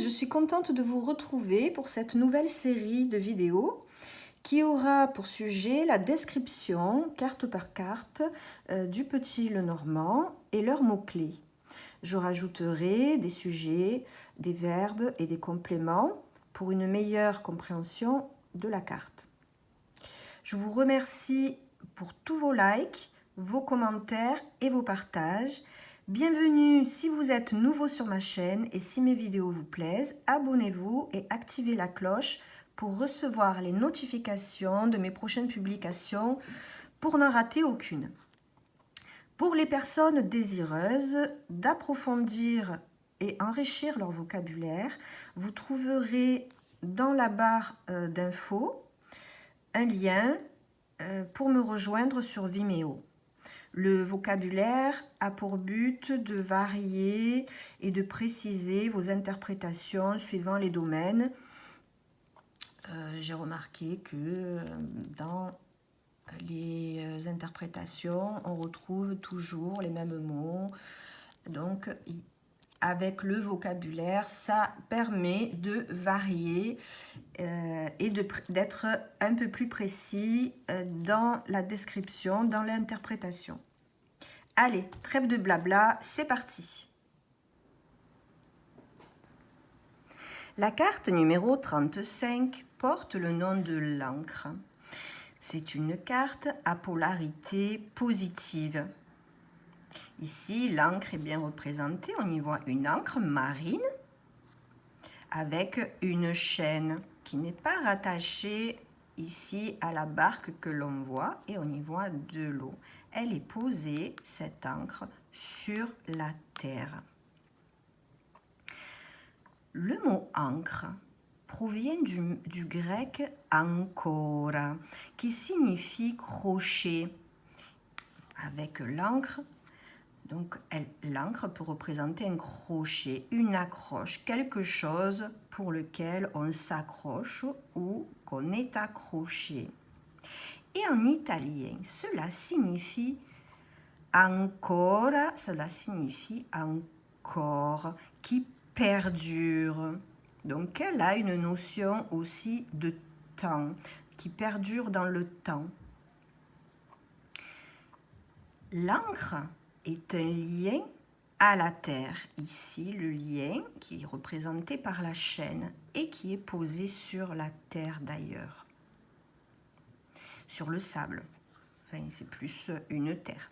je suis contente de vous retrouver pour cette nouvelle série de vidéos qui aura pour sujet la description, carte par carte, du petit Lenormand et leurs mots-clés. Je rajouterai des sujets, des verbes et des compléments pour une meilleure compréhension de la carte. Je vous remercie pour tous vos likes, vos commentaires et vos partages. Bienvenue si vous êtes nouveau sur ma chaîne et si mes vidéos vous plaisent, abonnez-vous et activez la cloche pour recevoir les notifications de mes prochaines publications pour n'en rater aucune. Pour les personnes désireuses d'approfondir et enrichir leur vocabulaire, vous trouverez dans la barre d'infos un lien pour me rejoindre sur Vimeo. Le vocabulaire a pour but de varier et de préciser vos interprétations suivant les domaines. J'ai remarqué que dans les interprétations, on retrouve toujours les mêmes mots. Donc, avec le vocabulaire, ça permet de varier et d'être un peu plus précis dans la description, dans l'interprétation. Allez, trêve de blabla, c'est parti. La carte numéro 35 porte le nom de l'encre. C'est une carte à polarité positive. Ici, l'encre est bien représentée. On y voit une encre marine avec une chaîne qui n'est pas rattachée ici à la barque que l'on voit et on y voit de l'eau. Elle est posée, cette encre, sur la terre. Le mot encre provient du grec ancora, qui signifie crochet. Avec l'encre, donc l'encre peut représenter un crochet, une accroche, quelque chose pour lequel on s'accroche ou qu'on est accroché. Et en italien, cela signifie ancora, cela signifie encore, qui perdure. Donc elle a une notion aussi de temps, qui perdure dans le temps. L'encre est un lien à la terre. Ici, le lien qui est représenté par la chaîne et qui est posé sur la terre d'ailleurs, sur le sable. Enfin, c'est plus une terre.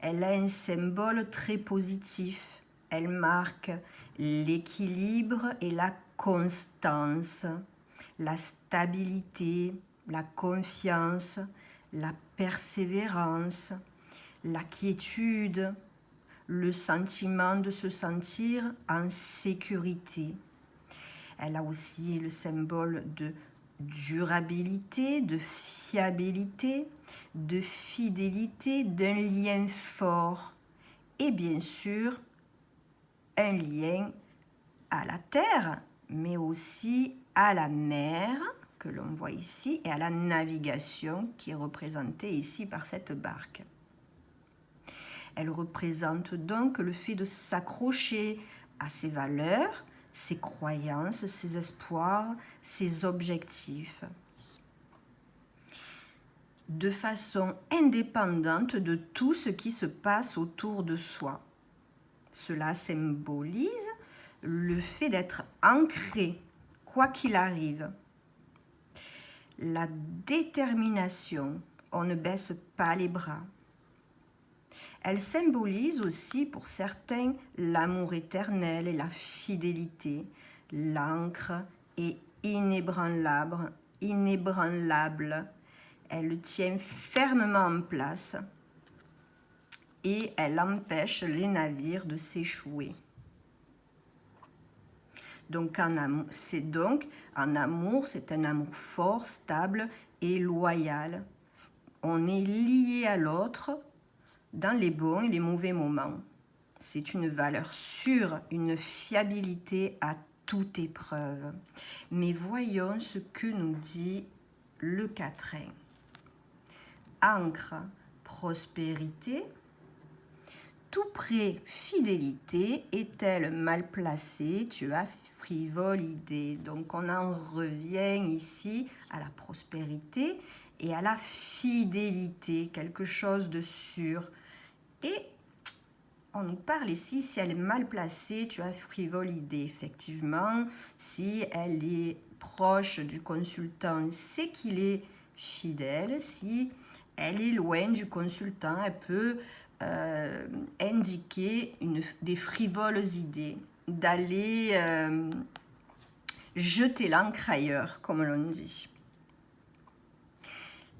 Elle a un symbole très positif. Elle marque l'équilibre et la constance, la stabilité, la confiance, la persévérance, la quiétude, le sentiment de se sentir en sécurité. Elle a aussi le symbole de durabilité, de fiabilité, de fidélité, d'un lien fort et bien sûr un lien à la terre, mais aussi à la mer que l'on voit ici et à la navigation qui est représentée ici par cette barque. Elle représente donc le fait de s'accrocher à ses valeurs, ses croyances, ses espoirs, ses objectifs, de façon indépendante de tout ce qui se passe autour de soi. Cela symbolise le fait d'être ancré, quoi qu'il arrive. La détermination, on ne baisse pas les bras. Elle symbolise aussi pour certains l'amour éternel et la fidélité. L'encre est inébranlable. Elle tient fermement en place et elle empêche les navires de s'échouer. Donc en amour, c'est un amour fort, stable et loyal. On est lié à l'autre dans les bons et les mauvais moments. C'est une valeur sûre, une fiabilité à toute épreuve. Mais voyons ce que nous dit le quatrain. Encre, prospérité, tout près fidélité, est-elle mal placée, tu as frivole idée. Donc on en revient ici à la prospérité et à la fidélité, quelque chose de sûr. Et on nous parle ici, si elle est mal placée, tu as frivole idée. Effectivement, si elle est proche du consultant, c'est qu'il est fidèle. Si elle est loin du consultant, elle peut indiquer des frivoles idées, d'aller jeter l'encre ailleurs, comme l'on dit.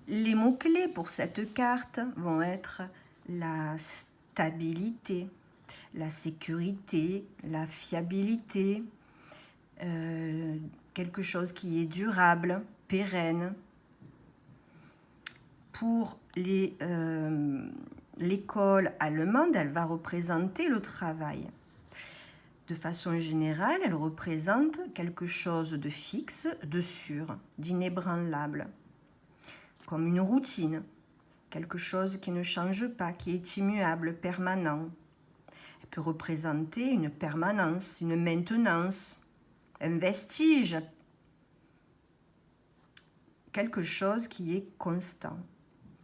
Les mots-clés pour cette carte vont être la stabilité, la sécurité, la fiabilité, quelque chose qui est durable, pérenne. Pour l'école allemande, elle va représenter le travail. De façon générale, elle représente quelque chose de fixe, de sûr, d'inébranlable, comme une routine, quelque chose qui ne change pas, qui est immuable, permanent. Elle peut représenter une permanence, une maintenance, un vestige, quelque chose qui est constant.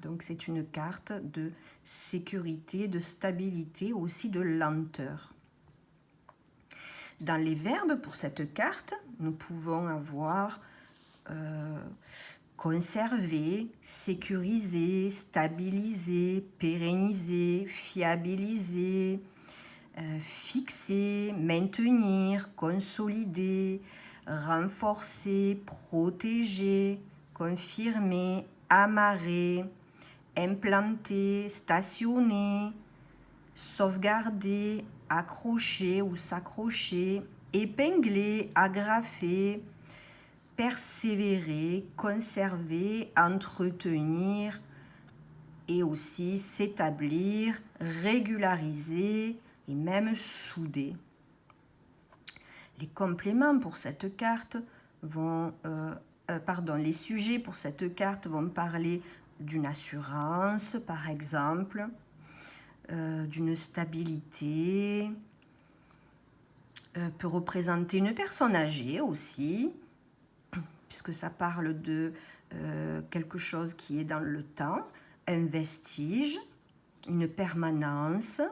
Donc c'est une carte de sécurité, de stabilité, aussi de lenteur. Dans les verbes pour cette carte, nous pouvons avoir conserver, sécuriser, stabiliser, pérenniser, fiabiliser, fixer, maintenir, consolider, renforcer, protéger, confirmer, amarrer, implanter, stationner, sauvegarder, accrocher ou s'accrocher, épingler, agrafer, persévérer, conserver, entretenir et aussi s'établir, régulariser et même souder. Les compléments pour cette carte vont, les sujets pour cette carte vont parler d'une assurance, par exemple, d'une stabilité, peut représenter une personne âgée aussi, puisque ça parle de quelque chose qui est dans le temps, un vestige, une permanence,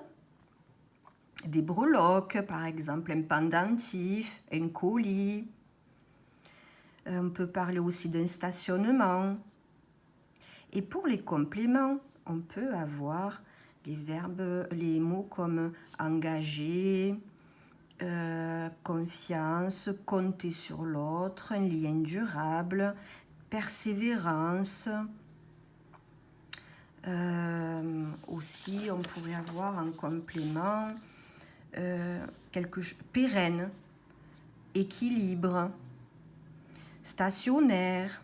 des breloques, par exemple, un pendentif, un colis. On peut parler aussi d'un stationnement. Et pour les compléments, on peut avoir les verbes, les mots comme engager, confiance, compter sur l'autre, un lien durable, persévérance. Aussi, on pourrait avoir en complément quelque chose pérenne, équilibre, stationnaire,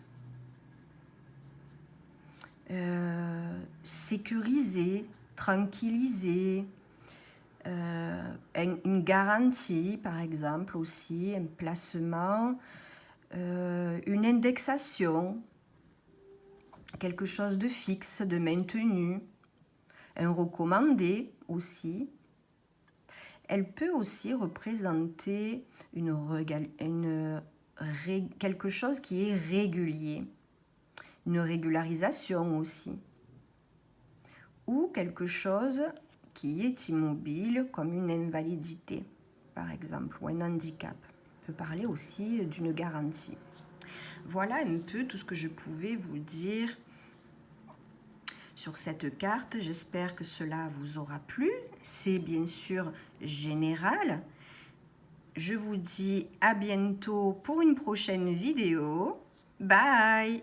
sécurisé, tranquillisé, une garantie par exemple aussi, un placement, une indexation, quelque chose de fixe, de maintenu, un recommandé aussi. Elle peut aussi représenter quelque chose qui est régulier, une régularisation aussi, ou quelque chose qui est immobile comme une invalidité, par exemple, ou un handicap. On peut parler aussi d'une garantie. Voilà un peu tout ce que je pouvais vous dire sur cette carte. J'espère que cela vous aura plu. C'est bien sûr général. Je vous dis à bientôt pour une prochaine vidéo. Bye!